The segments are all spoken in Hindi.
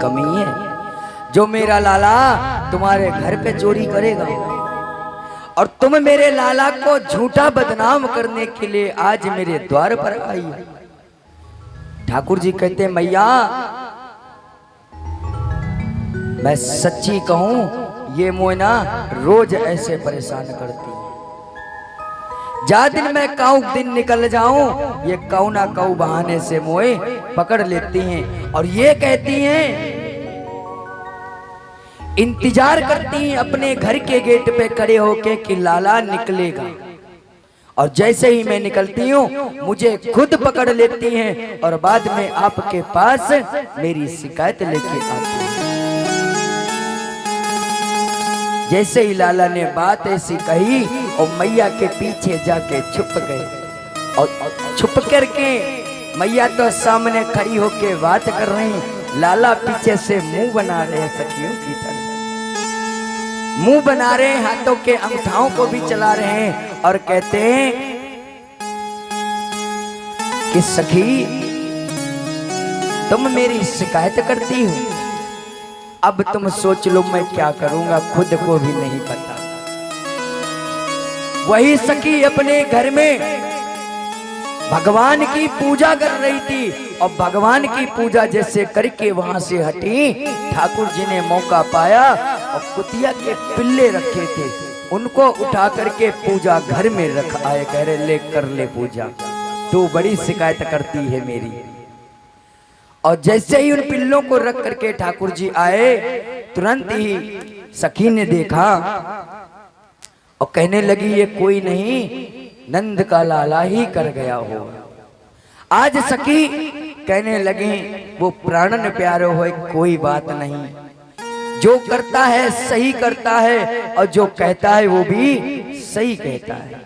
कमी है जो मेरा लाला तुम्हारे घर पे चोरी करेगा। और तुम मेरे लाला को झूठा बदनाम करने के लिए आज मेरे द्वार पर आई है। ठाकुर जी कहते मैया मैं सच्ची कहूं ये मोना रोज ऐसे परेशान करती है। जा दिन मैं काऊ दिन निकल जाऊं ये काऊ ना काऊ बहाने से मोए पकड़ लेती हैं और ये कहती हैं इंतजार करती हैं अपने घर के गेट पे खड़े होके कि लाला निकलेगा। और जैसे ही मैं निकलती हूँ मुझे खुद पकड़ लेती हैं और बाद में आपके पास मेरी शिकायत लेके आती हैं। जैसे ही लाला ने बात ऐसी कही और मैया के पीछे जाके छुप गए और छुप करके मैया तो सामने खड़ी होके बात कर रही, लाला पीछे से मुंह बना रहे हैं सखियों की तरह, मुंह बना रहे हैं, हाथों के अंगूठाओं को भी चला रहे हैं और कहते हैं कि सखी तुम मेरी शिकायत करती हो, अब तुम सोच लो मैं क्या करूंगा खुद को भी नहीं पता। वही सखी अपने घर में भगवान की पूजा कर रही थी और भगवान की पूजा जैसे करके वहां से हटी, ठाकुर जी ने मौका पाया और कुतिया के पिल्ले रखे थे उनको उठा करके पूजा घर में रख आए, कह रहे ले कर ले पूजा, तू बड़ी शिकायत करती है मेरी। और जैसे ही उन पिल्लों को रख करके ठाकुर जी आए तुरंत ही सखी ने देखा और कहने लगी ये कोई नहीं नंद का लाला ही कर गया हो। आज सखी कहने लगी वो प्राणन प्यारो हो कोई बात नहीं, जो करता है सही करता है और जो कहता है वो भी सही कहता है।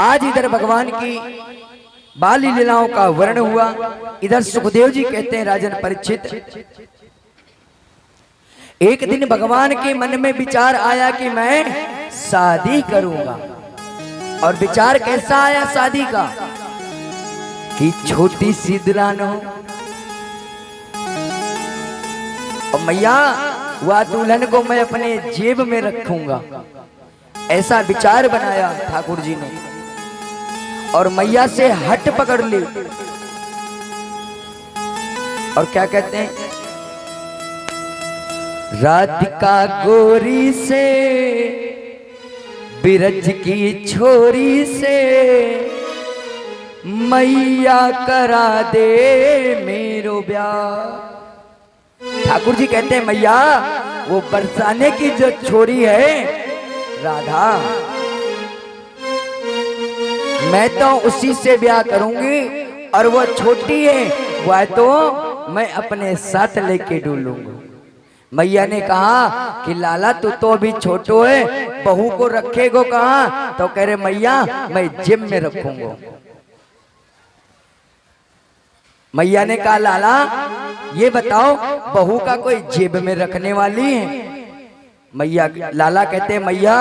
आज इधर भगवान की बाली लीलाओं का वर्णन हुआ। इधर सुखदेव जी कहते हैं राजन परीक्षित एक दिन भगवान के मन में विचार आया कि मैं शादी करूंगा। और विचार कैसा आया शादी का कि छोटी सी दुल्हन हो और मैया वह दुल्हन को मैं अपने जेब में रखूंगा, ऐसा विचार बनाया ठाकुर जी ने। और मैया से हट पकड़ ली और क्या कहते हैं राधिका गोरी से बिरज की छोरी से मैया करा दे मेरो ब्याह। ठाकुर जी कहते हैं मैया वो बरसाने की जो छोरी है राधा, मैं तो उसी से ब्याह करूंगी और वो छोटी है वह तो मैं अपने साथ लेके डूलूंगा। मैया ने कहा कि लाला तू तो अभी छोटो है बहू को रखेगो कहाँ, तो कह रहे मैया मैं जेब में रखूंगा। मैया ने कहा लाला ये बताओ बहू का कोई जेब में रखने वाली है। मैया लाला कहते मैया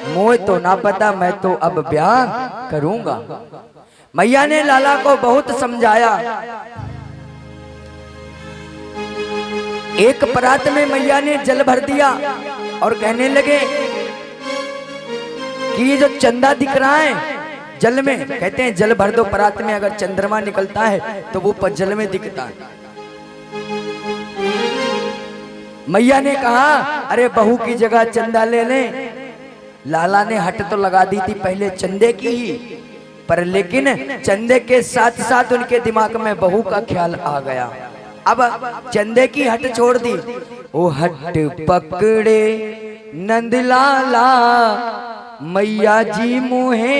मोह तो ना पता, मैं तो अब ब्याह करूंगा। मैया ने लाला को बहुत समझाया। एक परात में मैया ने जल भर दिया और कहने लगे कि ये जो चंदा दिख रहा है जल में, कहते हैं जल भर दो परात में, अगर चंद्रमा निकलता है तो वो जल में दिखता है। मैया ने कहा अरे बहू की जगह चंदा ले लें। लाला ने हट तो लगा दी थी पहले चंदे की ही, पर लेकिन चंदे के साथ साथ उनके दिमाग में बहू का ख्याल आ गया। अब चंदे की हट छोड़ दी, वो हट पकड़े नंद लाला मैया जी मुहे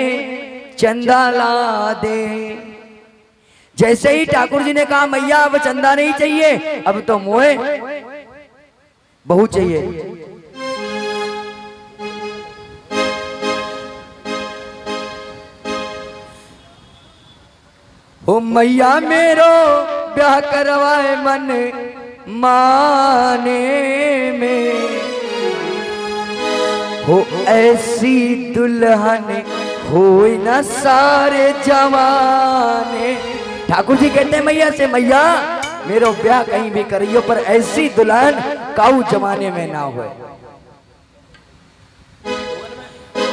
चंदा ला दे। जैसे ही ठाकुर जी ने कहा मैया अब चंदा नहीं चाहिए, अब तो मोहे बहू चाहिए। ओ मैया मेरो ब्याह करवाए मन माने में, हो ऐसी दुल्हन हो न सारे जवाने। ठाकुर जी कहते हैं मैया से मैया मेरो ब्याह कहीं भी करियो पर ऐसी दुल्हन काऊ जमाने में ना हो।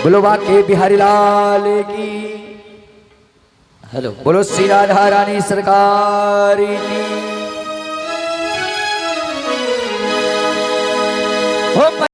बोलो बाके बिहारी लाल की। हेलो, बोलो श्री राधा रानी सरकार की। हो